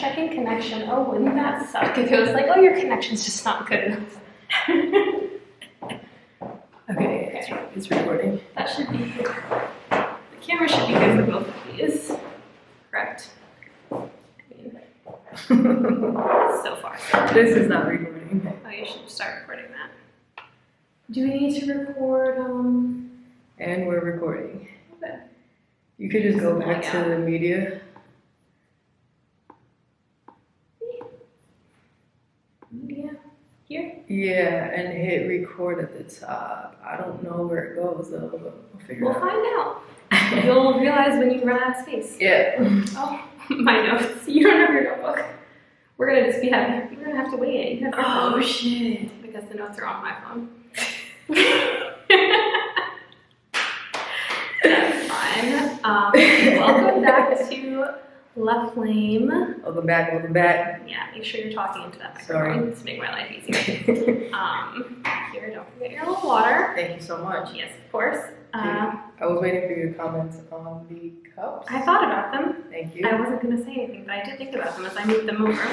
checking connection. Oh, wouldn't that suck if it was like, oh, your connection's just not good enough. Okay, it's recording. That should be, the camera should be good for both of these. Correct. I mean, so far. This is not recording. Oh, you should start recording that. Do we need to record, And we're recording. Okay. You could just go back to the media. Media? Here? Yeah, and hit record at the top. I don't know where it goes though, but we'll figure We'll it out. find out. You'll realize when you run out of space. Yeah. Oh, my notes. You don't have your notebook. We're gonna just we're gonna have to wait it. You have your Oh phone. shit. Because the notes are on my phone. That's fine. Welcome back to La Flame. Welcome back, welcome back. Yeah, make sure you're talking into that Sorry. microphone to make my life easier. Here, don't forget your little water. Thank you so much. Yes, of course. I was waiting for your comments on the cups. I thought about them. Thank you. I wasn't going to say anything, but I did think about them as I moved them over.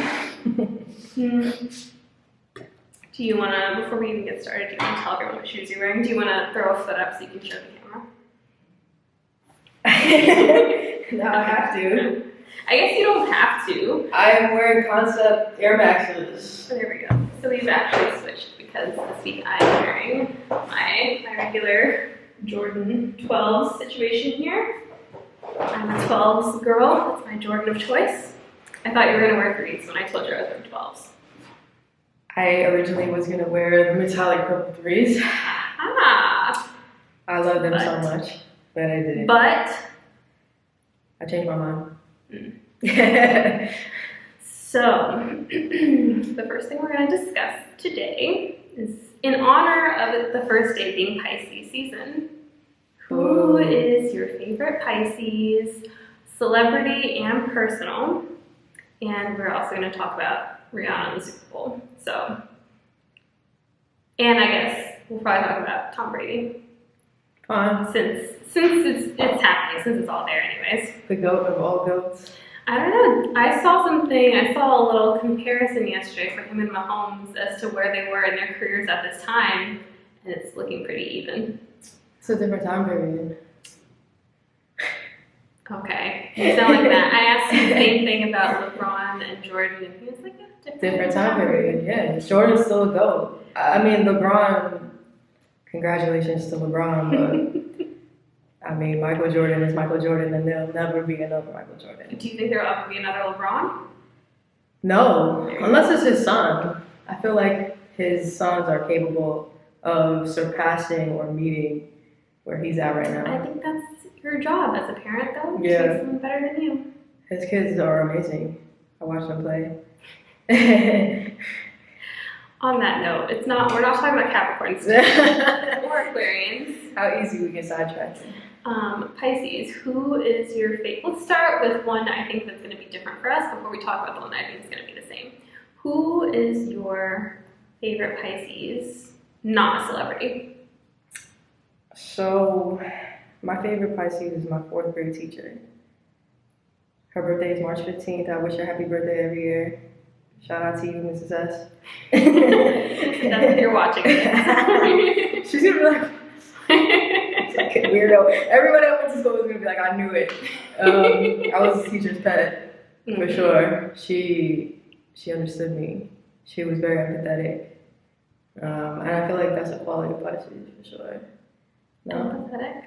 Do you want to, before we even get started, do you want to tell everyone what shoes you're wearing? Do you want to throw a foot up so you can show the camera? Now I have to. I guess you don't have to. I am wearing Concept Air Maxes. So there we go. So we've actually switched because this week I'm wearing my regular Jordan 12 situation here. I'm a 12s girl. That's my Jordan of choice. I thought you were going to wear 3s when I told you I was wearing 12s. I originally was going to wear the metallic purple 3s. Ah. I love them so much, but I didn't. But I changed my mind. So, the first thing we're going to discuss today is in honor of the first day being Pisces season. Who is your favorite Pisces, celebrity and personal? And we're also going to talk about Rihanna and the Super Bowl. So, and I guess we'll probably talk about Tom Brady. Fun. Since it's happening, since it's all there anyways. The goat of all goats. I don't know. I saw a little comparison yesterday for him and Mahomes as to where they were in their careers at this time, and it's looking pretty even. It's a different time period. Okay, you sound like that. I asked him the same thing about LeBron and Jordan, and he was like, yeah, Different time period, yeah. Jordan's still a goat. I mean, LeBron, congratulations to LeBron, but I mean, Michael Jordan is Michael Jordan, and there'll never be another Michael Jordan. Do you think there'll ever be another LeBron? No, unless it's his son. I feel like his sons are capable of surpassing or meeting where he's at right now. I think that's your job as a parent, though. Yeah. To make someone better than you. His kids are amazing. I watch them play. On that note, we're not talking about Capricorns or Aquarians. How easy we can sidetrack it. Pisces, who is your favorite? Let's start with one I think that's going to be different for us before we talk about the one I think is going to be the same. Who is your favorite Pisces, not a celebrity? So, my favorite Pisces is my 4th grade teacher. Her birthday is March 15th. I wish her happy birthday every year. Shout out to you, Mrs. S. That's if you're watching this. She's gonna be like, fucking weirdo. Everyone that went to school was gonna be like, I knew it. I was the teacher's pet, for sure. She understood me. She was very empathetic. And I feel like that's a quality of Pisces, for sure. No? Empathetic.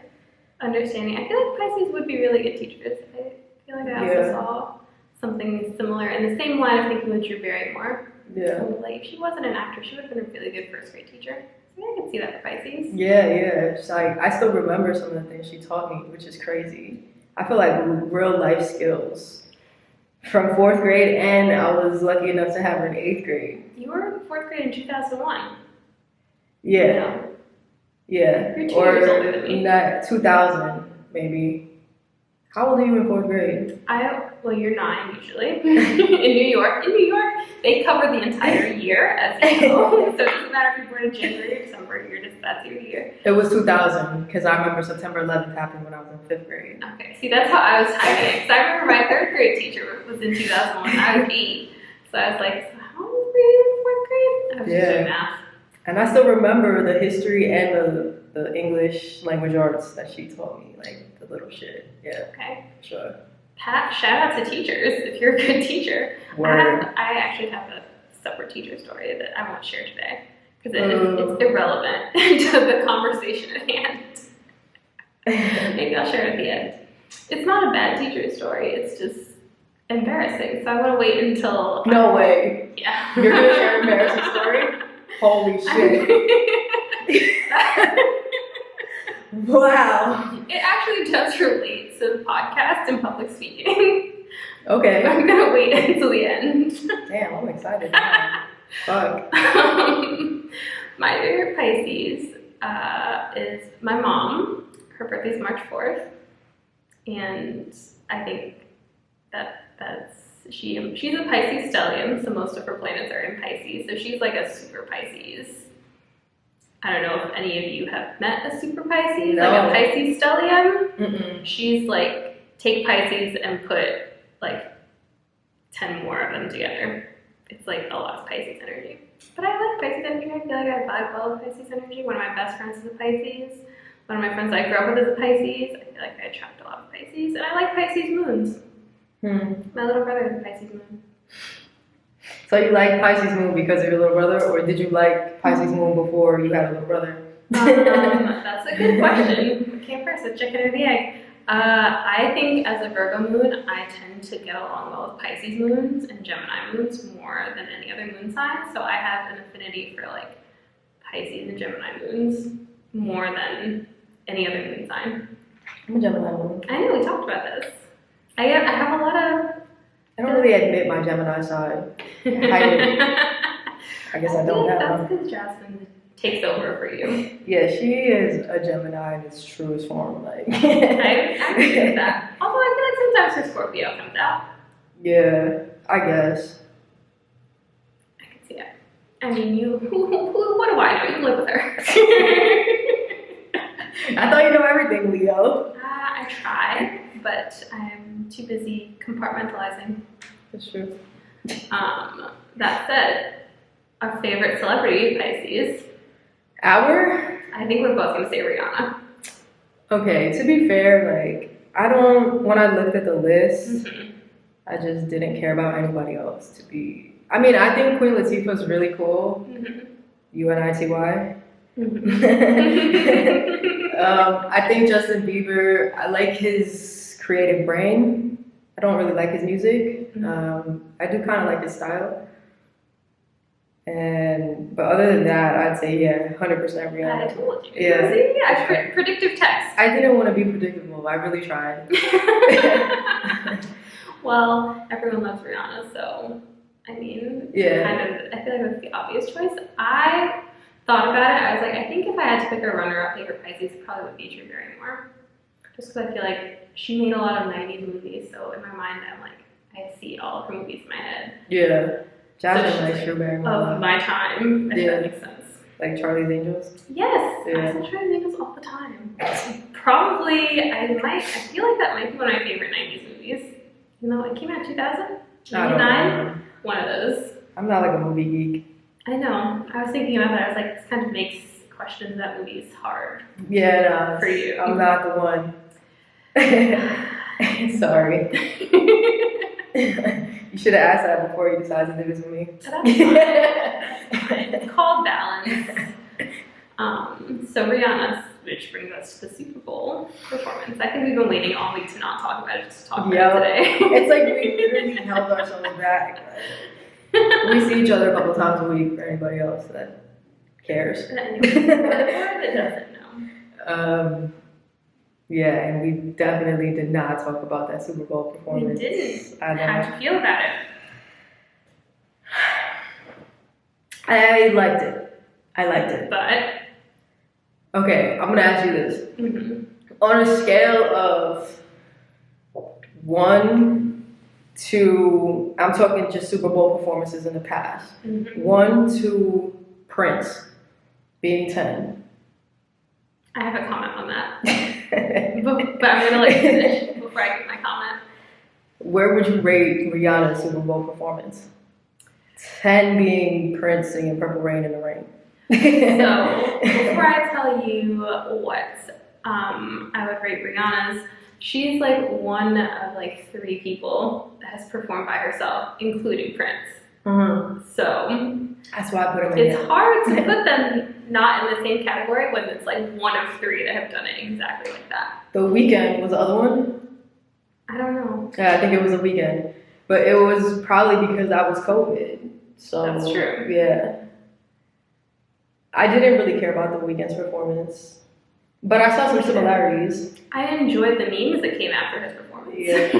Understanding. I feel like Pisces would be really good teachers. I feel like I also saw something similar in the same line of thinking with Drew Barrymore. Yeah. So, like, if she wasn't an actor, she would have been a really good first grade teacher. So I can see that for Pisces. Yeah. It's like, I still remember some of the things she taught me, which is crazy. I feel like real life skills from 4th grade, and I was lucky enough to have her in 8th grade. You were in 4th grade in 2001. Yeah. You're 2 years older than me. Not 2000, maybe. How old are you in 4th grade? Well, you're 9 usually. In New York, they cover the entire year, as you know. So it doesn't matter if you're born in January or December, that's your year. It was 2000, because I remember September 11th happened when I was in 5th grade. Okay, see, that's how I was timing it. Because I remember my 3rd grade teacher was in 2001. I was 8. So I was like, so how old were you in 4th grade? I was just doing math. And I still remember the history and the English language arts that she taught me, like the little shit. Yeah. Okay. Sure. Pat, shout out to teachers if you're a good teacher. Word. I actually have a separate teacher story that I won't share today because it's irrelevant to the conversation at hand. Maybe I'll share it at the end. It's not a bad teacher story. It's just embarrassing. So I want to wait until. No way. Yeah. You're gonna share an embarrassing story? Holy shit. Wow. It actually does relate to the podcast and public speaking. Okay. I'm gonna wait until the end. Damn, I'm excited now. Fuck. My favorite Pisces is my mom. Her birthday's March 4th. And I think she's a Pisces stellium, so most of her planets are in Pisces. So she's like a super Pisces. I don't know if any of you have met a super Pisces, No. like a Pisces stellium. Mm-mm. She's like, take Pisces and put like 10 more of them together. It's like a lot of Pisces energy. But I like Pisces energy. I feel like I vibe well with Pisces energy. One of my best friends is a Pisces. One of my friends I grew up with is a Pisces. I feel like I attract a lot of Pisces. And I like Pisces moons. My little brother is a Pisces moon. So you like Pisces moon because of your little brother, or did you like Pisces moon before you had a little brother? That's a good question. What came first, the chicken or the egg? I think as a Virgo moon, I tend to get along well with Pisces moons and Gemini moons more than any other moon sign. So I have an affinity for like Pisces and Gemini moons more than any other moon sign. I'm a Gemini moon. I know, we talked about this. I have a lot of... I don't really admit my Gemini side. I guess I don't have that's one. because Jasmine takes over for you. Yeah, she is a Gemini in its truest form. Like, I agree with that. Although I feel like sometimes her Scorpio comes out. Yeah, I guess. I can see it. I mean, what do I know? You live with her. I thought you know everything, Leo. I try, but I'm too busy compartmentalizing. That's true. That said, our favorite celebrity, Pisces. I think we're both going to say Rihanna. Okay, to be fair, like, when I looked at the list, I just didn't care about anybody else to be. I mean, I think Queen Latifah's really cool. UNITY. I think Justin Bieber, I like his creative brain. I don't really like his music. I do kind of like his style. But other than that, I'd say 100% Rihanna. I told you. Yeah. See? Predictive text. I didn't want to be predictable. I really tried. Well, everyone loves Rihanna, so I mean, I feel like that's the obvious choice. I thought about it. I was like, I think if I had to pick a runner-up favorite Pisces, it probably would be Drew Barrymore. Just because I feel like she made a lot of 90s movies, so in my mind, I'm like, I see all of her movies in my head. Yeah. Jasmine So likes Drew Barrymore. Of my time, if that makes sense. Like Charlie's Angels? Yes, I saw Charlie's Angels all the time. Probably, I feel like that might be one of my favorite 90s movies. You know, it came out in 2000? 99? One of those. I'm not like a movie geek. I know. I was thinking about that. I was like, this kind of makes questions about movies hard. Yeah, no. For you. I'm not the one. Sorry. You should have asked that before you decided to do this with me. That's fine. It's called balance. So Rihanna, which brings us to the Super Bowl performance. I think we've been waiting all week to not talk about it, just to talk about it today. It's like we literally held ourselves back. We see each other a couple times a week for anybody else that cares. Or that doesn't know. Yeah, and we definitely did not talk about that Super Bowl performance. We didn't. How'd you feel about it? I liked it. But? Okay, I'm gonna ask you this. On a scale of 1 to, I'm talking just Super Bowl performances in the past. 1 to Prince being 10. I have a comment on that. but I'm gonna like finish before I give my comment. Where would you rate Rihanna's Super Bowl performance? 10 being Prince singing Purple Rain in the Rain. So before I tell you what I would rate Rihanna's, she's like one of like 3 people that has performed by herself, including Prince. So that's why I put him in. It's hard to put them not in the same category when it's like one of 3 that have done it exactly like that. The Weeknd was the other one? I don't know. Yeah, I think it was The Weeknd. But it was probably because that was COVID. So that's true. Yeah. I didn't really care about The Weeknd's performance. But I saw some similarities. I enjoyed the memes that came after his performance. Yeah.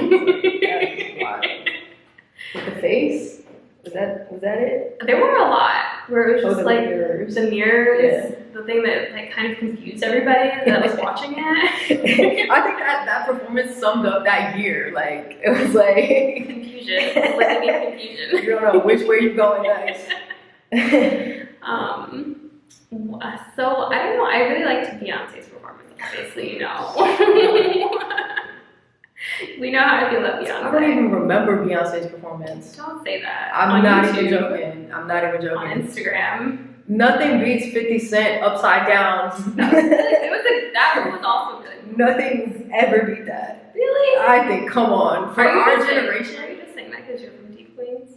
With the face? Was that it? There were a lot where it was just like mirrors. The mirrors, the thing that like kind of confused everybody that was watching it. I think that performance summed up that year. Like it was like confusion. It was like a confusion. You don't know which way you're going next. So I don't know. I really liked Beyonce's performance. Obviously, you know. We know how I feel about Beyonce. I don't even remember Beyonce's performance. Don't say that. I'm not even joking. I'm not even joking. On Instagram. Nothing beats 50 Cent Upside Down. That was also good. Nothing's ever beat that. Really? I think, come on. For our generation. Are you just saying that because you're from Deep Queens?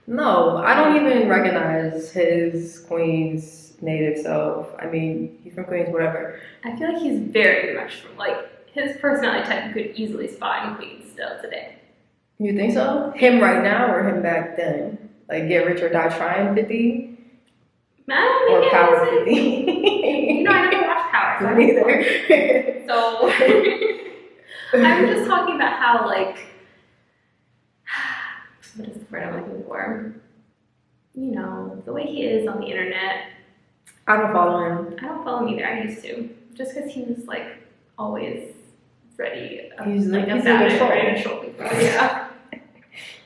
No, I don't even recognize his Queens native self. I mean, he's from Queens, whatever. I feel like he's very much from, like, his personality type could easily spot in Queens still today. You think so? Him right now or him back then? Like Get Rich or Die Trying 50? Or Power 50? You know, I never watched Power. So neither. So, I'm just talking about how, like, what is the word I'm looking for? You know, the way he is on the internet. I don't follow him. I don't follow him either. I used to. Just because he was, like, always ready. He's like a ready to troll people. Yeah.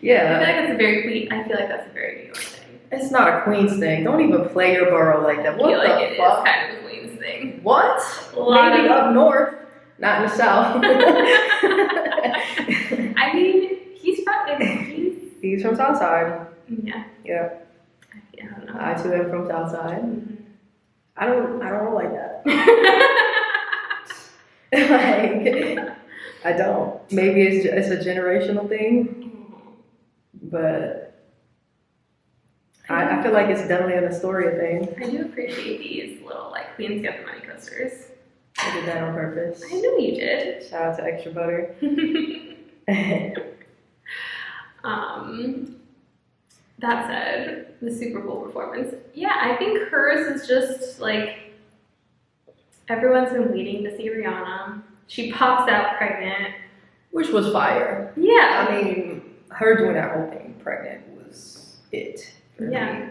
Yeah. I feel like that's a very New York thing. It's not a Queens thing. Don't even play your borough like that. What I feel like the it fuck? is kind of a Queens thing. What? Maybe up north, not in the south. I mean, he's from Southside. Yeah. Yeah. I don't know. I too am from Southside. Mm-hmm. I don't roll like that. Like, I don't. Maybe it's a generational thing, but I feel like it's definitely an Astoria thing. I do appreciate these little like Queens Get the Money coasters. I did that on purpose. I know you did. Shout out to Extra Butter. That said, the Super Bowl performance. Yeah, I think hers is just like everyone's been waiting to see Rihanna. She pops out pregnant. Which was fire. Yeah. I mean, her doing that whole thing pregnant was it. Yeah.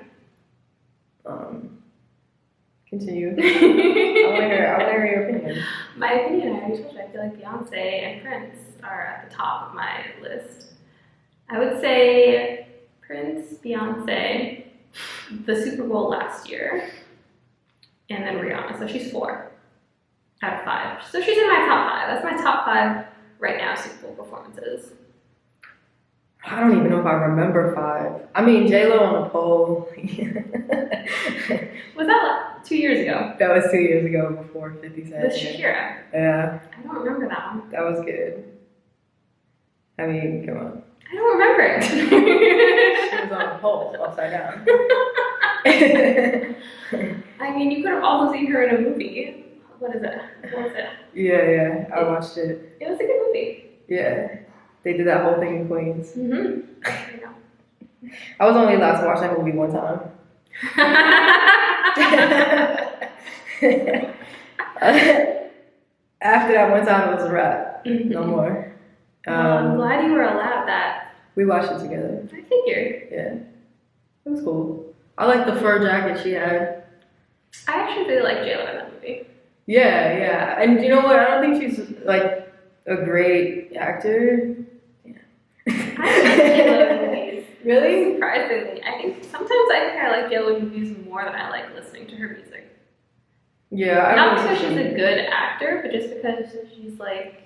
Continue. I want to hear your opinion. My opinion, I already told you, I feel like Beyonce and Prince are at the top of my list. I would say Prince, Beyonce, the Super Bowl last year, and then Rihanna. So she's 4 out of 5. So she's in my top 5. That's my top 5 right now Super Bowl performances. I don't even know if I remember 5. I mean, J-Lo on a pole. Was that like 2 years ago? That was 2 years ago before 50 Cent. With Shakira. Yeah. I don't remember that one. That was good. I mean, come on. I don't remember it. She was on a pole, upside down. I mean, you could have also seen her in a movie. What is it? What was it? Yeah, I watched it. It was a good movie. Yeah. They did that whole thing in Queens. Mm-hmm. I know. I was only allowed to watch that movie one time. After that one time, it was a wrap. Mm-hmm. No more. I'm glad you were allowed that. We watched it together. I figured. Yeah. It was cool. I like the fur jacket she had. I actually really like J-Lo in that movie. Yeah. And you know what? I don't think she's like a great actor. kind of like J-Lo movies. Really? Surprisingly. I think I like J-Lo movies more than I like listening to her music. Yeah. Not because she's a good actor, but just because she's like,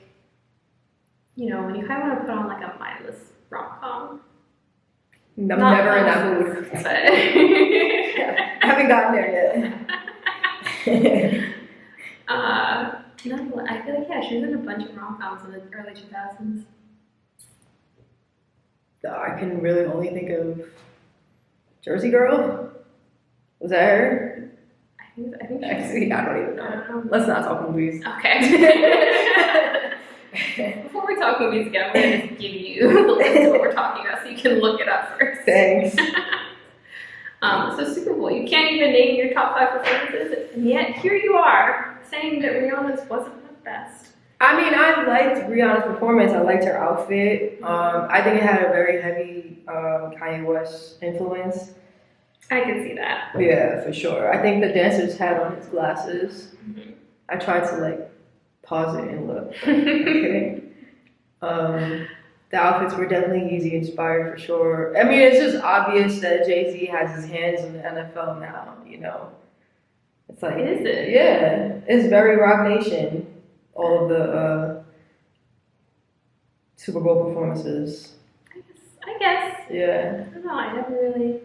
you know, when you kind of want to put on like a mindless rom-com. I'm never in that mood. But I haven't gotten there yet. no, I feel like, yeah, she was in a bunch of rom-coms in the early 2000s. I can really only think of Jersey Girl. Was that her? I think Actually, I don't even know. Let's not talk movies. Okay. Before we talk movies again, I'm going to just give you the list of what we're talking about so you can look it up first. Thanks. So Super Bowl, you can't even name your top 5 performances, and yet here you are saying that Rihanna's wasn't the best. I mean, I liked Rihanna's performance. I liked her outfit. I think it had a very heavy Kanye West influence. I can see that. Yeah, for sure. I think the dancers had on his glasses. Mm-hmm. I tried to like pause it and look. Okay. The outfits were definitely Yeezy inspired for sure. I mean, it's just obvious that Jay-Z has his hands in the NFL now, you know. It's like, Is it? Yeah, it's very Rock Nation. All of the Super Bowl performances. I guess. Yeah. I don't know, I never really...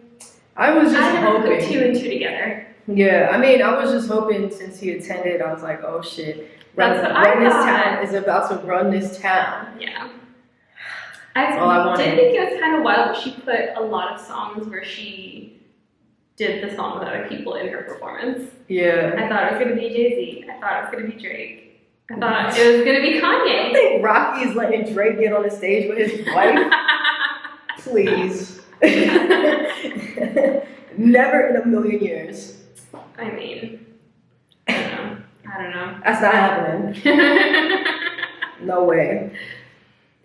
I was just I never hoping. put 2 and 2 together. Yeah, I mean, I was just hoping since he attended, I was like, oh shit. That's what I This thought. town is about to run this town. Yeah. all I wanted. did think it was kind of wild that she put a lot of songs where she did the song with other people in her performance. Yeah. I thought it was going to be Jay-Z. I thought it was going to be Drake. I thought it was going to be Kanye. I think Rocky's letting Drake get on the stage with his wife. Please. Never in a million years. I mean, I don't know. That's not happening. No way.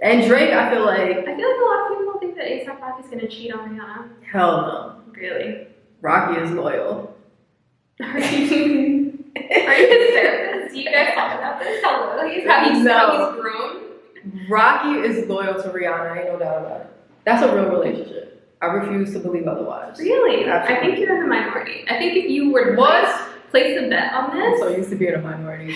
And Drake, I feel like a lot of people think that A$AP Rocky's going to cheat on Rihanna. hell no. Really? Rocky is loyal. Are you his therapist? Do you guys talk about this? How loyal he is? How he's grown? Rocky is loyal to Rihanna, ain't no doubt about it. That's a real relationship. I refuse to believe otherwise. Really? Absolutely. I think you're in the minority. I think if you were to place a bet on this... I'm so used to being a minority.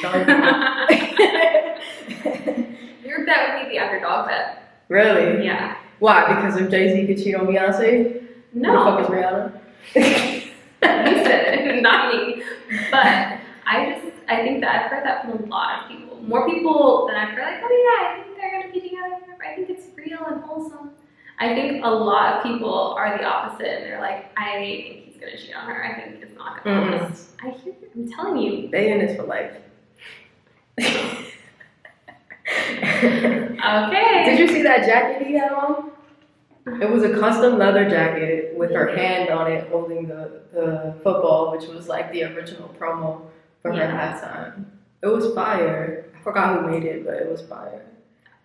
Your bet would be the underdog bet. Really? Yeah. Why? Because if Jay-Z could cheat on Beyonce? No. Who the fuck is Rihanna? You said it, not me. But I think that I've heard that from a lot of people. More people than I've heard, like, oh yeah, I think they're going to be together. I think it's real and wholesome. I think a lot of people are the opposite, and they're like, I think he's going to cheat on her. I think it's not going to last. I'm telling you. They in this for life. Okay. Did you see that jacket he had on? It was a custom leather jacket with her hand on it holding the football, which was like the original promo for her halftime. It was fire. I forgot who made it, but it was fire.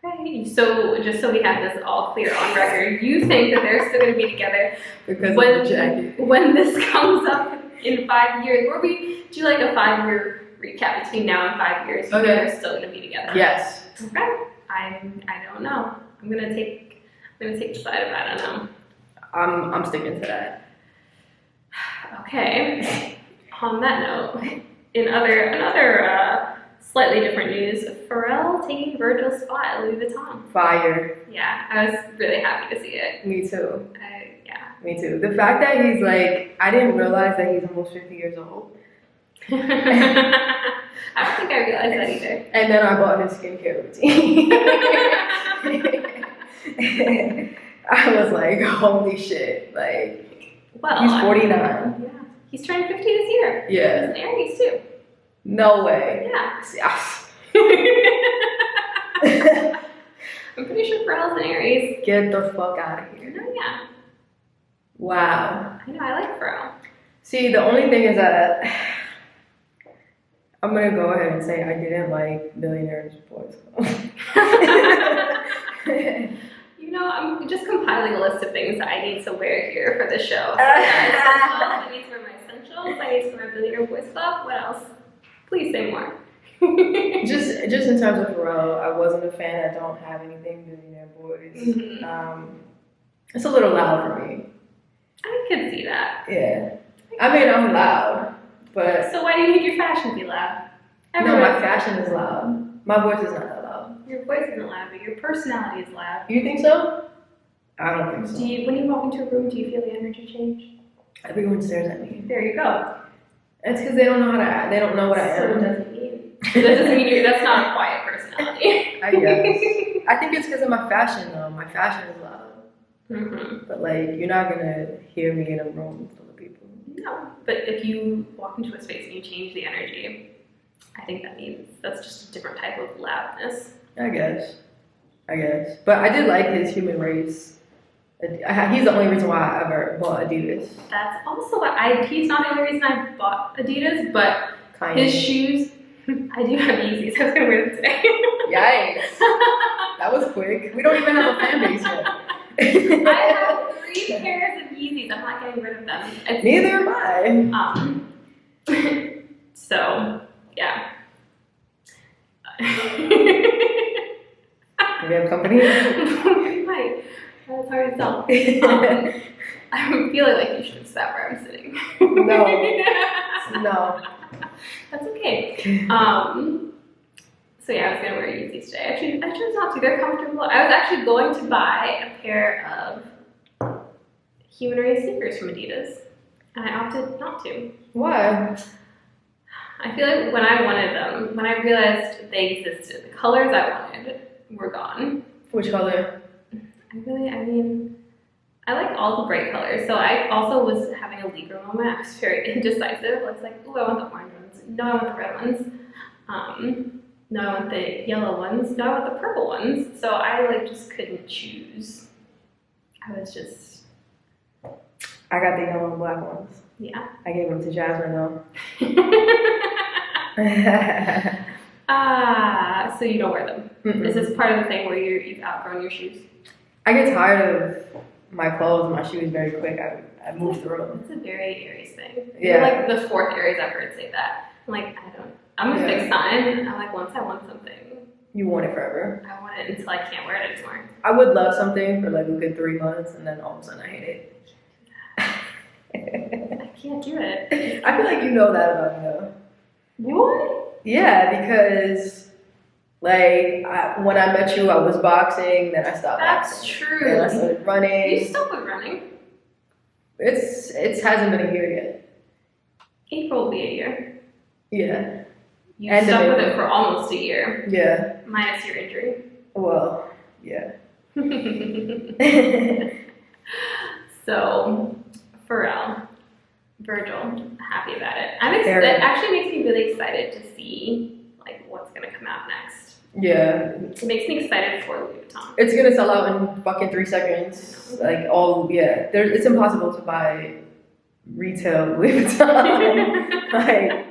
Okay. So just so we have this all clear on record, you think that they're still going to be together Because of the jacket. When this comes up in 5 years, or we do like a 5-year recap between now and 5 years, you think they're still going to be together? Yes. Okay. I don't know. I'm gonna take the side of I don't know. I'm sticking to that. Okay. On that note, in another slightly different news, Pharrell taking Virgil's spot at Louis Vuitton. Fire. Yeah, I was really happy to see it. Me too. Yeah. Me too. The fact that he's like, I didn't realize that he's almost 50 years old. I don't think I realized that either. And then I bought his skincare routine. I was like, holy shit. Like, he's 49. Yeah. He's turning 50 this year. Yeah. He's an Aries too. No way. Yeah. I'm pretty sure Pharrell's an Aries. Get the fuck out of here. No, yeah. Wow. I know, I like Pharrell. See, the only thing is that I'm gonna go ahead and say I didn't like Billionaires Boys Club. You know, I'm just compiling a list of things that I need to wear here for the show. So I need to wear my essentials. I need to wear Billionaire Boys Club. What else? Please say more. Just in terms of Pharrell, I wasn't a fan. I don't have anything Billionaire Boys. It's a little loud for me. I could see that. Yeah. I mean, I'm loud, but So why do you need your fashion to be loud? no, my fashion is loud. My voice is not that loud. Your voice isn't loud, but your personality is loud. You think so? I don't think so. When you walk into a room, do you feel the energy change? Everyone stares at me. There you go. It's because they don't know how to act. They don't know what I So am. it doesn't mean that's not a quiet personality. I guess. I think it's because of my fashion, though. My fashion is loud. But like, you're not gonna hear me in a room full of people. No, but if you walk into a space and you change the energy, I think that means that's just a different type of loudness. I guess. But I did like his human race. He's the only reason why I ever bought Adidas. That's also why he's not the only reason I bought Adidas, but Kind his of. shoes, I do have Yeezys. I was gonna wear them today. Yikes. That was quick. We don't even have a fan base yet. I have 3 pairs of Yeezys. I'm not getting rid of them. Neither am I. So, yeah. Do we have company? Right. That's hard to tell. I'm feeling like you should have sat where I'm sitting. No. That's okay. So yeah, I was gonna wear Yeezys today. Actually, I chose not to. They're comfortable. I was actually going to buy a pair of human race sneakers from Adidas, and I opted not to. Why? I feel like when I wanted them, when I realized they existed, the colors I wanted were gone. Which color? I like all the bright colors. So I also was having a Libra moment. I was very indecisive. I was like, ooh, I want the orange ones. No, I want the red ones. No, I want the yellow ones. No, I want the purple ones. So I just couldn't choose. I was just... I got the yellow and black ones. Yeah. I gave them to Jasmine though. So you don't wear them. Is this part of the thing where you've outgrown your shoes? I get tired of my clothes and my shoes very quick. I move through them. It's a very Aries thing. Yeah. You're like the 4th Aries I've heard say that. I'm like, I'm a fixed sign. I'm like, once I want something, You want it forever. I want it until I can't wear it anymore. I would love something for like a good 3 months and then all of a sudden I hate it. I can't do it. I feel like you know that about me though. What? Yeah, because like when I met you, I was boxing, then I stopped That's boxing. true. Then I started running. You still quit running. It hasn't been a year yet. April will be a year. Yeah. You End of stuck with April. it for almost a year, Yeah. minus your injury. Well, yeah. So, Pharrell, Virgil, happy about it. Very. It actually makes me really excited to see like what's gonna come out next. Yeah. It makes me excited for Louis Vuitton. It's gonna sell out in fucking 3 seconds. Like it's impossible to buy retail Louis Vuitton. Like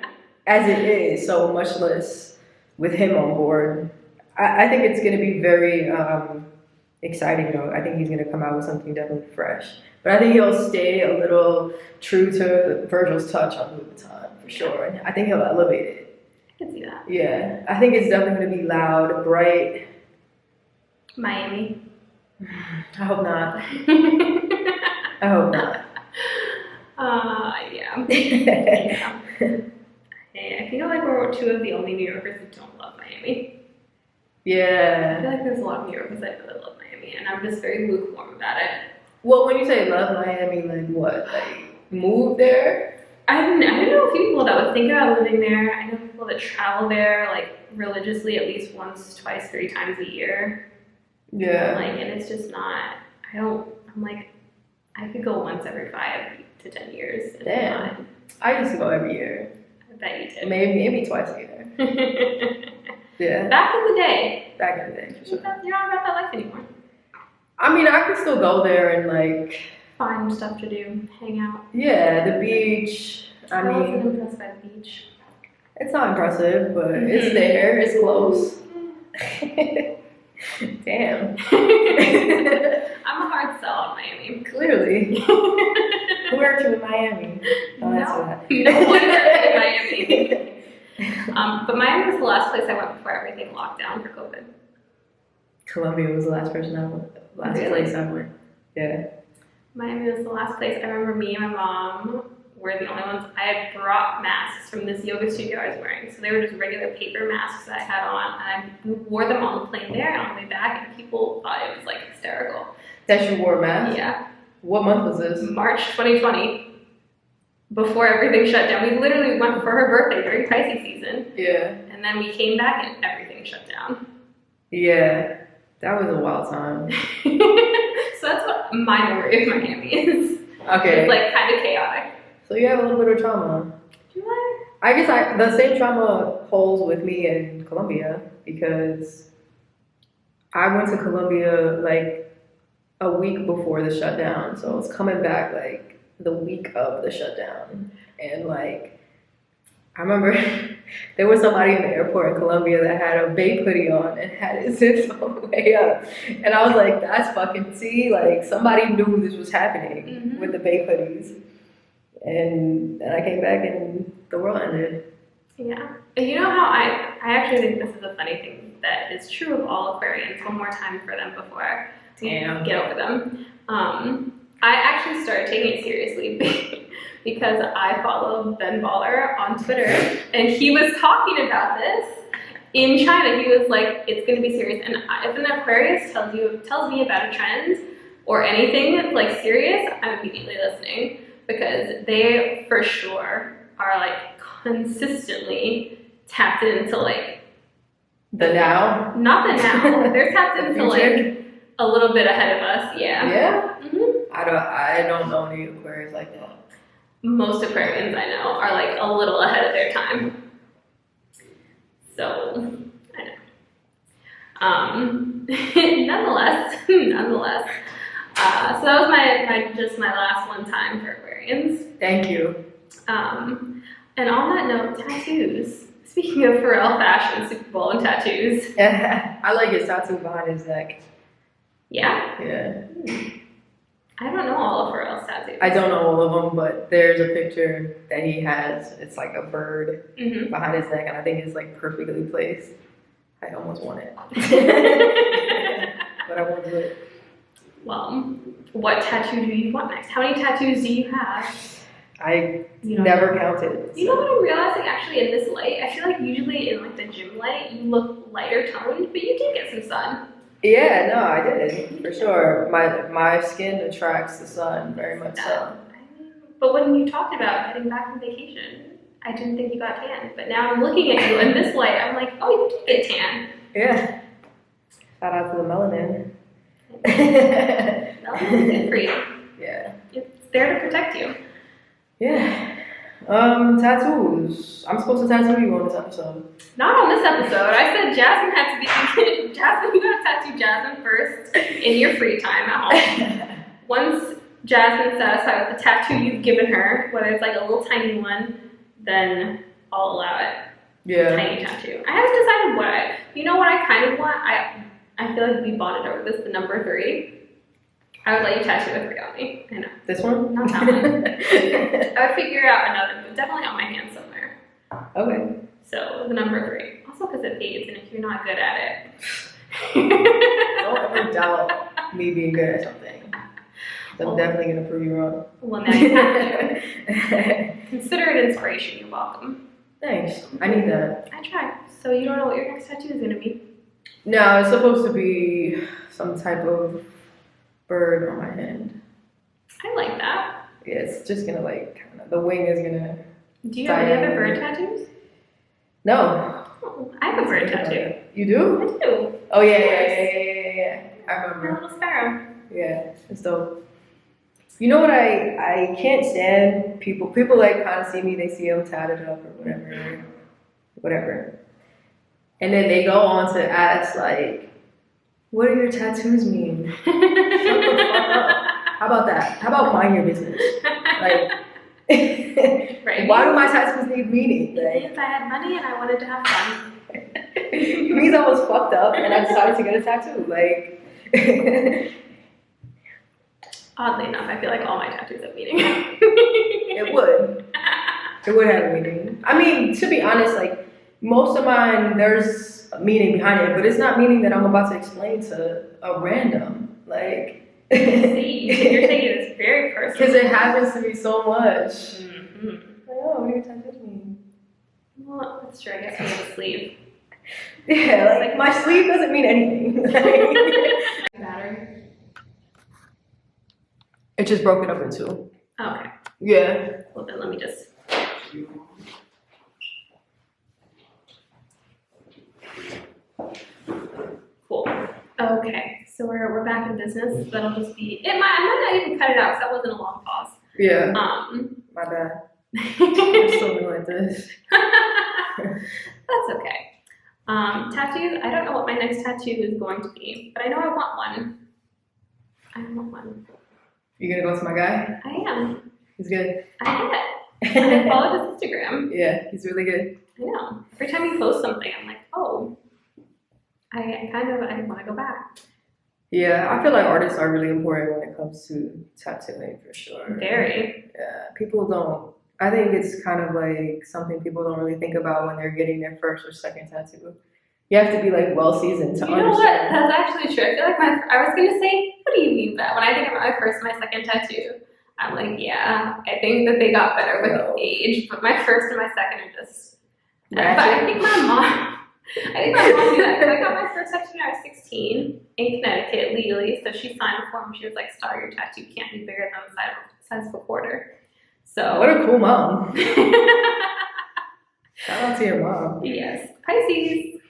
as it is, so much less with him on board. I think it's gonna be very exciting though. I think he's gonna come out with something definitely fresh. But I think he'll stay a little true to Virgil's touch on Louis Vuitton for sure. And I think he'll elevate it. I can see that. Yeah. I think it's definitely gonna be loud, bright. Miami. I hope not. I hope not. Yeah. Hey, I feel like we're 2 of the only New Yorkers who don't love Miami. I Yeah. feel like there's a lot of New Yorkers that really love Miami, and I'm just very lukewarm about it. Well, when you say love Miami, like what? Like move there? I know a few people that would think about living there. I know people that travel there like religiously at least once, twice, 3 times a year. Yeah. Like, and it's just not. I'm like, I could go once every 5 to 10 years. And Damn. I used to go every year. I bet you did. Maybe twice a year. Yeah. Back in the day. Back in the day, for sure. You're not about that life anymore. I mean, I could still go there and like, Find stuff to do, hang out. yeah, the beach. I wasn't mean, impressed by the beach. it's not impressive, but it's there. It's close. Damn. I'm a hard sell on Miami. Clearly. Who aren't you in Miami? Oh, that's No. what No one ever in Miami. But Miami was the last place I went before everything locked down for COVID. Colombia was the last place I went. Yeah. Miami was the last place. I remember me and my mom were the only ones. I had brought masks from this yoga studio I was wearing. So they were just regular paper masks that I had on. And I wore them on the plane there and on the way back. And people thought it was like hysterical. That you wore a mask? Yeah. What month was this? March 2020. Before everything shut down. We literally went for her birthday during Pisces season. Yeah. And then we came back and everything shut down. Yeah. That was a wild time. So that's what my memory of Miami is. Okay. It's like kind of chaotic. So you have a little bit of trauma. Do I? I guess the same trauma holds with me in Colombia because I went to Colombia like a week before the shutdown. So I was coming back like the week of the shutdown. And like, I remember there was somebody in the airport in Colombia that had a Bape hoodie on and had it zipped all the way up. And I was like, that's fucking see, like somebody knew this was happening with the Bape hoodies. And then I came back and the world ended. Yeah. And you know how I actually think this is a funny thing that is true of all Aquarians. One more time for them before we get over them. I actually started taking it seriously because I follow Ben Baller on Twitter, and he was talking about this in China. He was like, "It's going to be serious." And if an Aquarius tells me about a trend or anything like serious, I'm immediately listening because they for sure are like consistently tapped into like the now. Not the now. They're tapped The into future? like a little bit ahead of us. Yeah. Yeah. Mm-hmm. I don't know any Aquarius like that. Most Aquarians I know are like a little ahead of their time. So, I know. Nonetheless, so that was my last one time for Aquarians. Thank you. And on that note, tattoos. Speaking of Pharrell fashion, Super Bowl and tattoos. I like his tattoo behind his neck. Yeah? Yeah. I don't know all of Pharrell's tattoos. I don't know all of them, but there's a picture that he has. It's like a bird behind his neck, and I think it's like perfectly placed. I almost want it. But I won't do it. Well, what tattoo do you want next? How many tattoos do you have? I never counted. You know what I'm realizing actually in this light? I feel like usually in like the gym light, you look lighter toned, but you did get some sun. Yeah, no, I did, for sure. My skin attracts the sun very much so. But when you talked about getting back from vacation, I didn't think you got tan. But now I'm looking at you in this light, I'm like, oh, you did get tan. Yeah. Shout out to the melanin. Melanin's good for you. Yeah. It's there to protect you. Yeah. Tattoos. I'm supposed to tattoo you on this episode. Not on this episode. I said Jasmine had to be. Jasmine, you gotta tattoo Jasmine first in your free time at home. Once Jasmine's satisfied with the tattoo you've given her, whether it's like a little tiny one, then I'll allow it. Yeah. Tiny tattoo. I haven't decided what you know what I kind of want? I feel like we bonded over this, the number 3. I would let you tattoo a 3 on me. I know. This one? Not that one. I would figure out another, but definitely on my hand somewhere. Okay. So the number 3. Also because it fades, and if you're not good at it. Don't ever doubt me being good at something. I'm definitely going to prove you wrong. Well, now you have to. Consider it inspiration. You're welcome. Thanks. I need that. I try. So you don't know what your next tattoo is going to be? No, it's supposed to be some type of bird on my hand. I like that. Yeah, it's just going to like, the wing is going to... Do you have any other bird tattoos? No. Oh, I have a bird tattoo. You do? I do. Oh, yeah. I remember. A little sparrow. Yeah, it's dope. You know what I can't stand? People like kind of see me, they see them tatted up or whatever. And then they go on to ask like, what do your tattoos mean? Shut the fuck up. How about that? How about mind your business? Like, right. Why do my tattoos need meaning? Like, if I had money and I wanted to have fun. It means I was fucked up and I decided to get a tattoo. Like, oddly enough, I feel like all my tattoos have meaning. it would have a meaning. I mean, to be honest, like, Most of mine, there's a meaning behind it, but it's not meaning that I'm about to explain to a random. Like, See, you're taking this very personal. because it happens to me so much. Mm-hmm. Like, oh, what do your tattoos mean? Well, that's true. I guess we have a sleeve. Yeah, like my sleeve doesn't mean anything. Battery. It's just broken up in two. Okay. Yeah. Well, then let me just. Cool. Okay, so we're back in business. That'll just be. I might not even cut it out because that wasn't a long pause. Yeah. My bad. I'm still doing like this. That's okay. Tattoos. I don't know what my next tattoo is going to be, but I know I want one. You gonna go to my guy? I am. He's good. I follow his Instagram. Yeah, he's really good. I know. Every time he posts something, I'm like, oh, I want to go back. Yeah, I feel like artists are really important when it comes to tattooing for sure. Very. Yeah, people don't. I think it's kind of like something people don't really think about when they're getting their first or second tattoo. You have to be like well seasoned to understand. You know what? That's actually true. I feel like I was gonna say, what do you mean that? When I think about my first and my second tattoo, I'm like, yeah, I think that they got better with age, but my first and my second are just. But I think my mom knew that because I got my first tattoo when I was 16 in Connecticut legally. So she signed a form. She was like, "Star, your tattoo can't be bigger than the size of a quarter." So what a cool mom! Shout out to your mom. Yes, Pisces.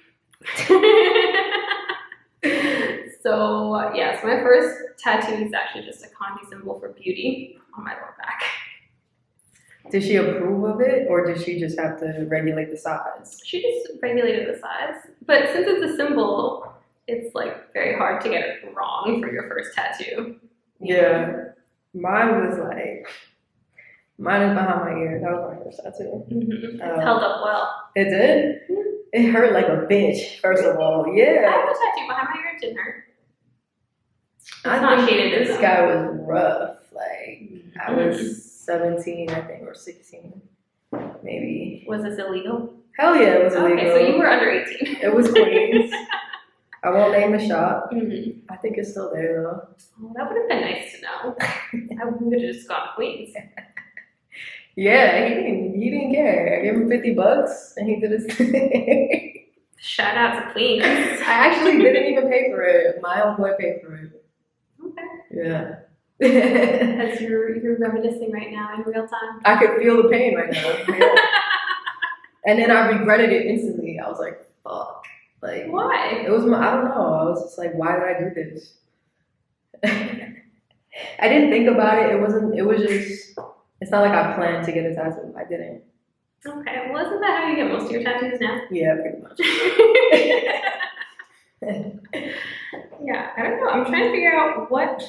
So yes, my first tattoo is actually just a kanji symbol for beauty on my lower back. Did she approve of it, or did she just have to regulate the size? She just regulated the size, but since it's a symbol, it's like very hard to get it wrong for your first tattoo. Yeah, mine is behind my ear. That was my first tattoo. Mm-hmm. It held up well. It did? Mm-hmm. It hurt like a bitch, first of all. Yeah. I have a tattoo behind my ear. It didn't hurt. I think this guy was rough. Like, I was 17, I think, or 16, maybe. Was this illegal? Hell yeah, it was illegal. Okay, so you were under 18. It was Queens. I won't name the shop. Mm-hmm. I think it's still there, though. Oh, that would have been nice to know. I would have just gone to Queens. Yeah, he didn't care. I gave him $50 and he did his thing. Shout out to Queens. I actually didn't even pay for it. My own boy paid for it. Okay. Yeah. As you're reminiscing right now in real time. I could feel the pain right now. Yeah. And then I regretted it instantly. I was like, fuck. Like, why? It was I don't know. I was just like, why did I do this? I didn't think about it. It was just, it's not like I planned to get a tattoo. I didn't. Okay, well, isn't that how you get most of your tattoos now? Yeah, pretty much. Yeah, I don't know. I'm trying to figure out what.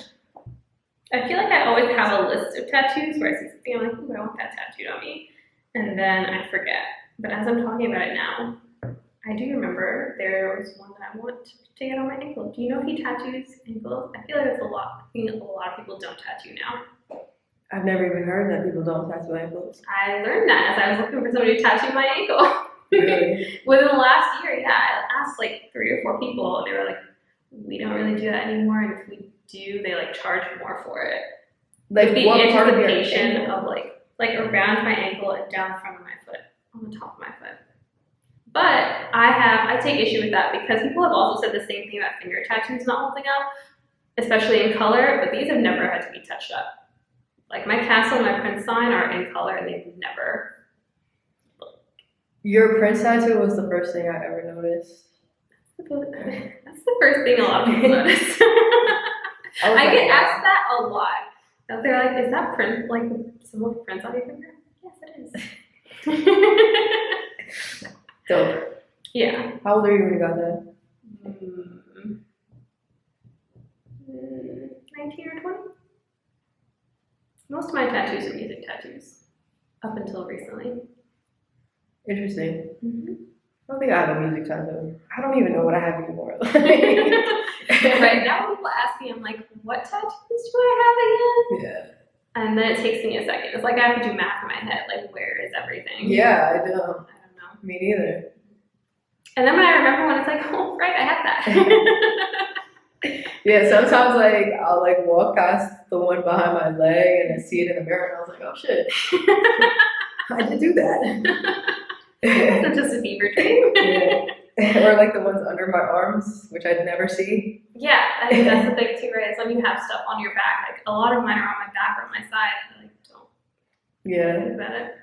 I feel like I always have a list of tattoos where I see something, I'm like, ooh, I want that tattooed on me. And then I forget. But as I'm talking about it now, I do remember there was one that I want to get on my ankle. Do you know if he tattoos ankles? I feel like that's a lot. I think a lot of people don't tattoo now. I've never even heard that people don't tattoo ankles. I learned that as I was looking for somebody to tattoo my ankle. Really? Within the last year, yeah. I asked like 3 or 4 people, and they were like, we don't really do that anymore, and if we do, they like charge more for it. Like the what part of your anticipation ankle? of like around my ankle and down the front of my foot, on the top of my foot. But I take issue with that because people have also said the same thing about finger tattoos not holding up, especially in color, but these have never had to be touched up. Like my castle and my prince sign are in color and they've never. Your prince tattoo was the first thing I ever noticed. That's the first thing a lot of people notice. I get asked that a lot. They're like, is that print, like the symbol of Prince on your finger? Yes, it is. Dope. Yeah. How old are you when you got that? 19 or 20? Most of my tattoos are music tattoos, up until recently. Interesting. Mm-hmm. I don't think I have a music tattoo. I don't even know what I have anymore. Right now, people ask me, I'm like, what tattoos do I have again? Yeah. And then it takes me a second. It's like I have to do math in my head. Like, where is everything? Yeah, I do. I don't know. Me neither. And then when I remember one, it's like, oh, right, I have that. Yeah, sometimes like I'll like walk past the one behind my leg and I see it in the mirror and I was like, oh shit, I did do that. It's not just a fever dream. Yeah. Or like the ones under my arms, which I'd never see. Yeah, I think that's the thing too, right? Is when you have stuff on your back, like a lot of mine are on my back or on my side. I like don't think about it.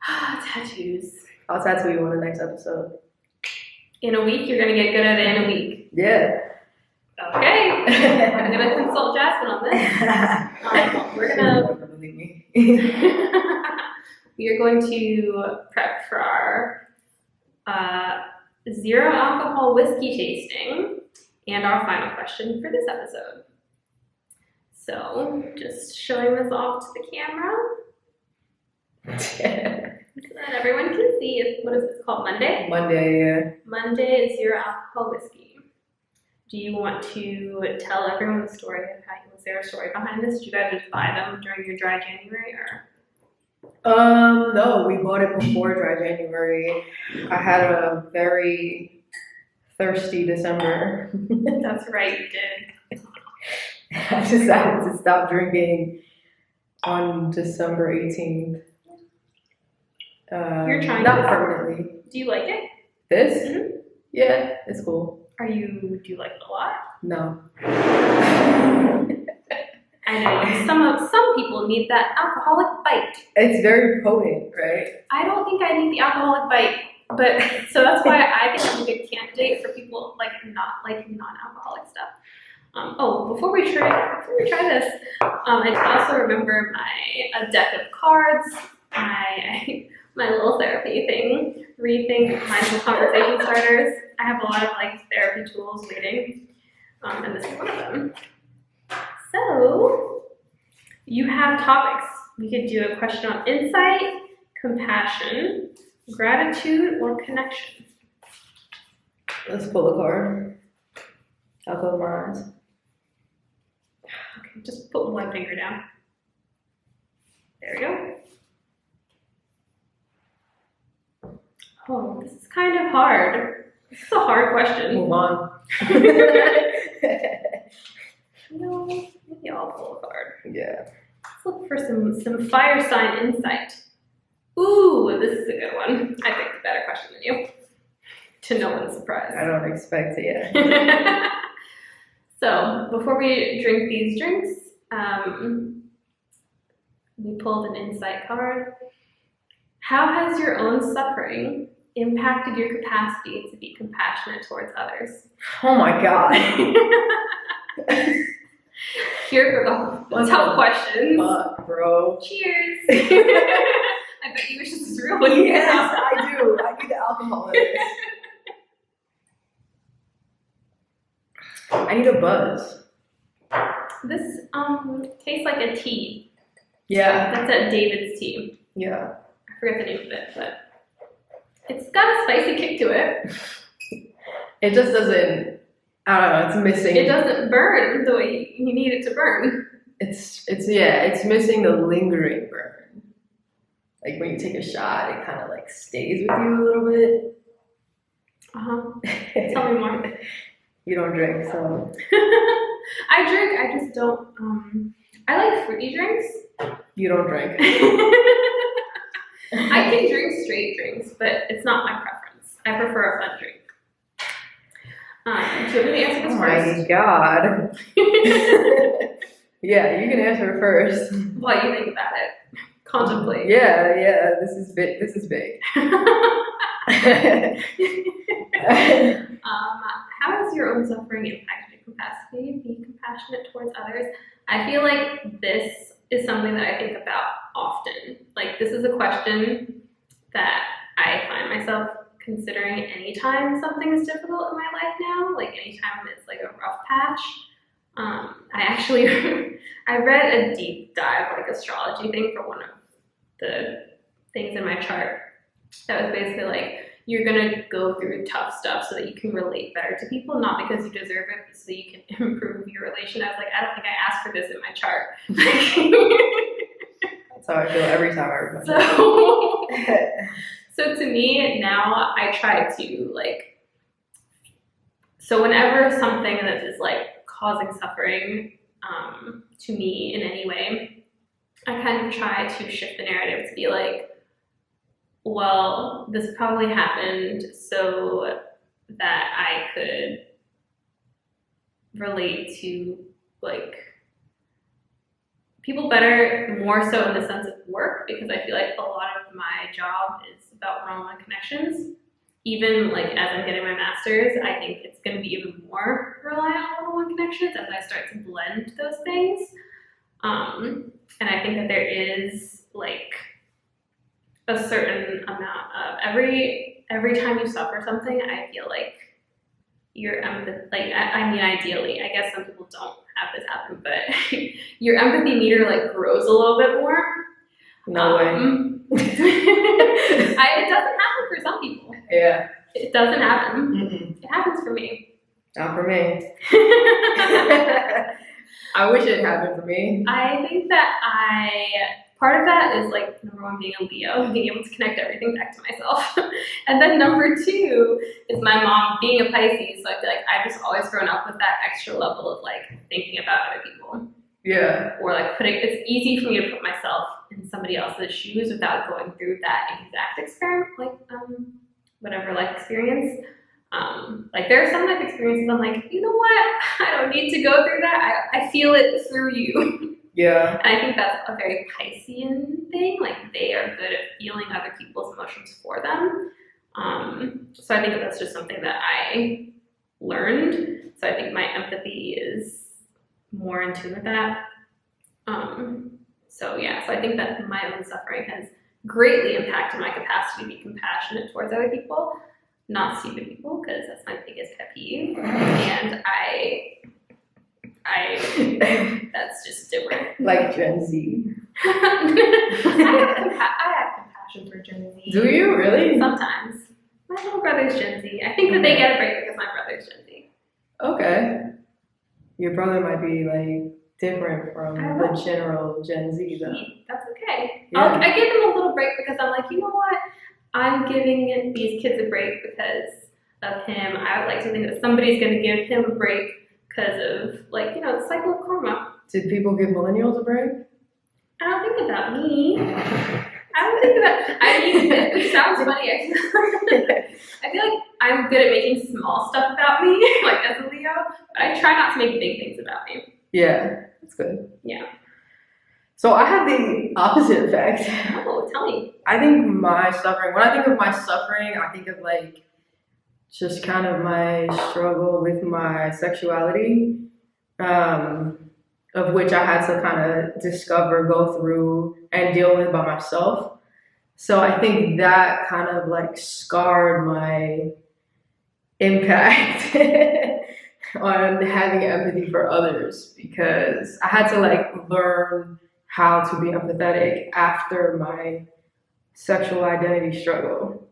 Tattoos. I'll tattoo you on the next episode. In a week, you're gonna get good at it in a week. Yeah. Okay. I'm gonna consult Jasmine on this. We're gonna. Believe me. We are going to prep for our zero alcohol whiskey tasting and our final question for this episode. So, just showing this off to the camera so that everyone can see. What is this called? Monday? Monday, yeah. Monday is zero alcohol whiskey. Do you want to tell everyone the story of was there a story behind this? Did you guys just buy them during your dry January or? No, we bought it before dry January. I had a very thirsty December. That's right, you did. I decided to stop drinking on December 18th. You're trying not to permanently. Do you like it? This? Mm-hmm. Yeah, it's cool. Do you like it a lot? No. I know some people need that alcoholic bite. It's very potent, right? I don't think I need the alcoholic bite, but so that's why I think I'm a good candidate for people like not like non-alcoholic stuff. Before we try this, I also remember a deck of cards, my little therapy thing, rethink mindful conversation starters. I have a lot of like therapy tools waiting, and this is one of them. So you have topics. We could do a question on insight, compassion, gratitude, or connection. Let's pull a card. I'll close my eyes. Okay, just put one finger down. There we go. Oh, this is kind of hard. This is a hard question. Move on. No, maybe I'll pull a card. Yeah. Let's look for some fire sign insight. Ooh, this is a good one. I picked a better question than you. To no one's surprise. I don't expect it yet. So, before we drink these drinks, we pulled an insight card. How has your own suffering impacted your capacity to be compassionate towards others? Oh my god. Here for the tough questions. Fuck, bro. Cheers. I bet you wish this was real when you get Yes, out. I do. I need the alcohol in this. I need a buzz. This tastes like a tea. Yeah. That's at David's Tea. Yeah. I forget the name of it, but it's got a spicy kick to it. It just doesn't, I don't know, it's missing. It doesn't burn the way you need it to burn. It's missing the lingering burn. Like when you take a shot, it kind of like stays with you a little bit. Tell me more. You don't drink, so. I drink, I just don't, I like fruity drinks. You don't drink. I can drink straight drinks, but it's not my preference. I prefer a fun drink. Do you want me to answer this first? Oh my god. Yeah, you can answer first. While you think about it. Contemplate. Yeah, this is big. How has your own suffering impacted your capacity to be compassionate towards others? I feel like this is something that I think about often. Like, this is a question that I find myself considering anytime something is difficult in my life now. Like, anytime it's like a rough patch. I read a deep dive, like, astrology thing for one of the things in my chart that was basically like, you're gonna go through tough stuff so that you can relate better to people, not because you deserve it, but so that you can improve your relation. I was like, I don't think I asked for this in my chart. That's how I feel every time I read my chart. So to me, now I try to like, so whenever something that is like causing suffering to me in any way, I kind of try to shift the narrative to be like, well, this probably happened so that I could relate to like people better, more so in the sense of work, because I feel like a lot of my job is about one-on-one connections. Even like as I'm getting my master's, I think it's going to be even more reliant on one-on-one connections as I start to blend those things. And I think that there is like a certain amount of every time you suffer something, I feel like your empathy, like I mean, ideally, I guess some people don't have this happen, but your empathy meter like grows a little bit more. No way. It doesn't happen for some people. Yeah. It doesn't happen. Mm-mm. It happens for me. Not for me. I wish it happened for me. I think that part of that is like number one, being a Leo, being able to connect everything back to myself. And then number two is my mom being a Pisces. So I feel like I've just always grown up with that extra level of like thinking about other people. Yeah. Or like it's easy for me to put myself in somebody else's shoes without going through that exact experiment, like whatever life experience. Like there are some life experiences I'm like, you know what? I don't need to go through that. I feel it through you. Yeah. And I think that's a very Piscean thing. Like they are good at feeling other people's emotions for them. So I think that's just something that I learned. So I think my empathy is more in tune with that. So yeah, so I think that my own suffering has greatly impacted my capacity to be compassionate towards other people, not stupid people, because that's my biggest pet peeve. And I that's just different. Like Gen Z. I have compassion for Gen Z. Do you really? Sometimes. My little brother's Gen Z. I think that they get a break because my brother's Gen Z. Okay. Your brother might be like different from the general Gen Z though. That's okay. Yeah. I give them a little break because I'm like, you know what? I'm giving these kids a break because of him. I would like to think that somebody's going to give him a break because of, like, you know, the cycle of karma. Did people give millennials a break? I don't think about me. I don't think about, I mean, it sounds funny. I feel like I'm good at making small stuff about me, like as a Leo, but I try not to make big things about me. Yeah, that's good. Yeah. So I have the opposite effect. Oh, tell me. I think my suffering, when I think of my suffering, I think of like just kind of my struggle with my sexuality, of which I had to kind of discover, go through, and deal with by myself. So I think that kind of like scarred my impact on having empathy for others, because I had to like learn how to be empathetic after my sexual identity struggle.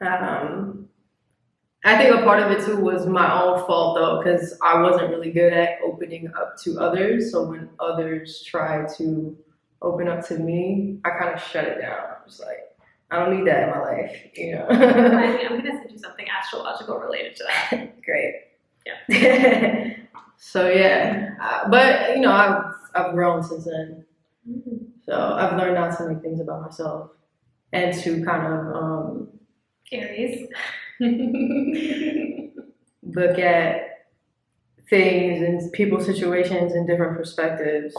I think a part of it too was my own fault though, because I wasn't really good at opening up to others. So when others tried to open up to me, I kind of shut it down. I was like, I don't need that in my life, you know. I'm gonna send you something astrological related to that. Great. Yeah. So yeah, but you know, I've grown since then. Mm-hmm. So I've learned not to make things about myself and to kind of Aries. look at things and people's situations in different perspectives,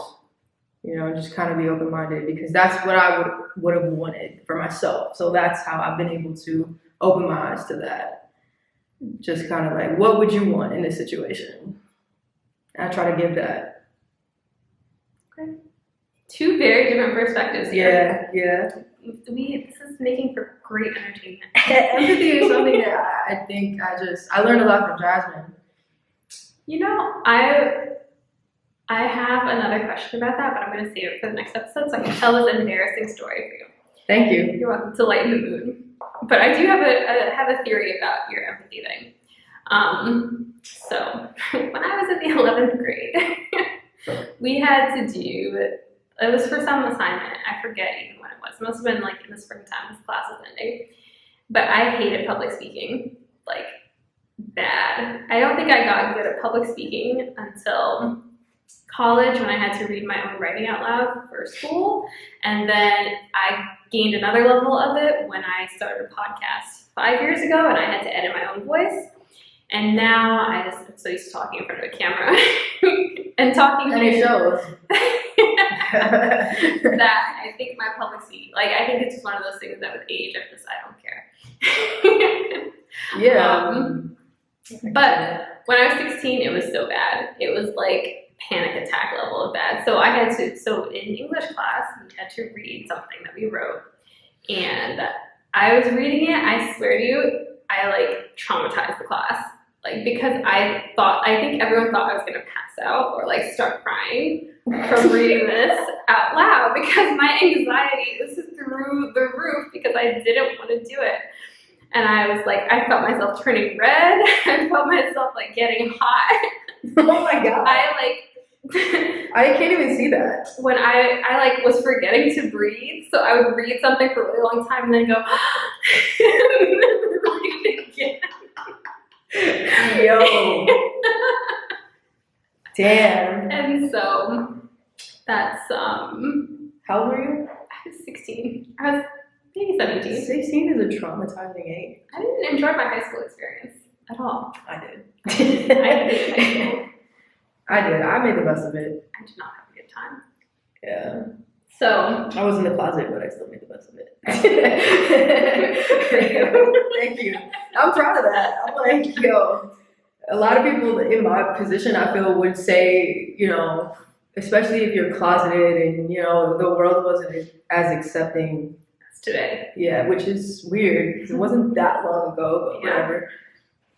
you know, and just kind of be open-minded, because that's what I would have wanted for myself. So that's how I've been able to open my eyes to that. Just kind of like, what would you want in this situation? And I try to give that. Okay. Two very different perspectives here. Yeah. This is making for great entertainment. Empathy is something that I think I learned a lot from Jasmine. You know, I have another question about that, but I'm going to save it for the next episode so I can tell this embarrassing story for you. Thank you. You're welcome, to lighten the mood. But I do have a theory about your empathy thing. So when I was in the 11th grade, we had to do It was for some assignment. I forget even when it was. It must have been like in the springtime as class was ending. But I hated public speaking, like bad. I don't think I got good at public speaking until college when I had to read my own writing out loud for school. And then I gained another level of it when I started a podcast 5 years ago and I had to edit my own voice. And now I'm so used to talking in front of a camera and talking. And it shows. That I think my public speaking, like I think it's just one of those things that with age, I don't care. Yeah. But when I was 16, it was so bad. It was like panic attack level of bad. So in English class, we had to read something that we wrote. And I was reading it, I swear to you, I like traumatized the class. Like, because I think everyone thought I was gonna pass out or like start crying from reading this out loud because my anxiety was through the roof because I didn't want to do it. And I was like, I felt myself turning red. I felt myself like getting hot. Oh my god. I can't even see that. When I like was forgetting to breathe, so I would read something for a really long time and then go and then read it again. Yo. Damn. And so that's How old were you? I was 16. I was maybe 17. 16 is a traumatizing age. I didn't enjoy my high school experience at all. I did. I hated high school. I did. I made the best of it. I did not have a good time. Yeah. So I was in the closet, but I still made the best of it. Thank you. I'm proud of that. I'm like, yo, a lot of people in my position, I feel, would say, you know, especially if you're closeted and, you know, the world wasn't as accepting that's today. Yeah, which is weird because it wasn't that long ago, but whatever.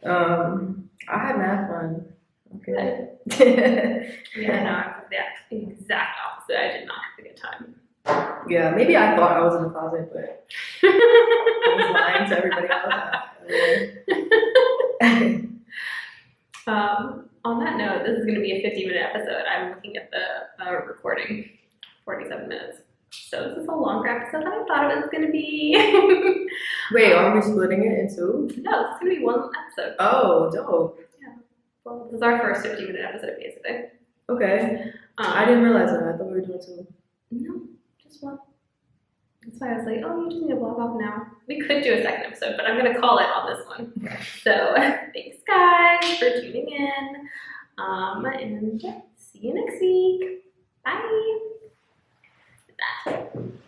I had math fun. Okay. Yeah, no, I was the exact opposite. I did not have a good time. Yeah, maybe I thought I was in the closet, but I was lying to everybody else. On that note, this is going to be a 50-minute episode. I'm looking at the recording, 47 minutes. So this is a longer episode than I thought it was going to be. Wait, are we splitting it into? No, this is going to be one episode. Oh, dope. Yeah. Well, this is our first 50-minute episode, basically. Okay. I didn't realize that. I thought we were doing two. No, just one. That's why I was like, oh, you just need to block off now. We could do a second episode, but I'm going to call it on this one. So thanks, guys, for tuning in. And see you next week. Bye.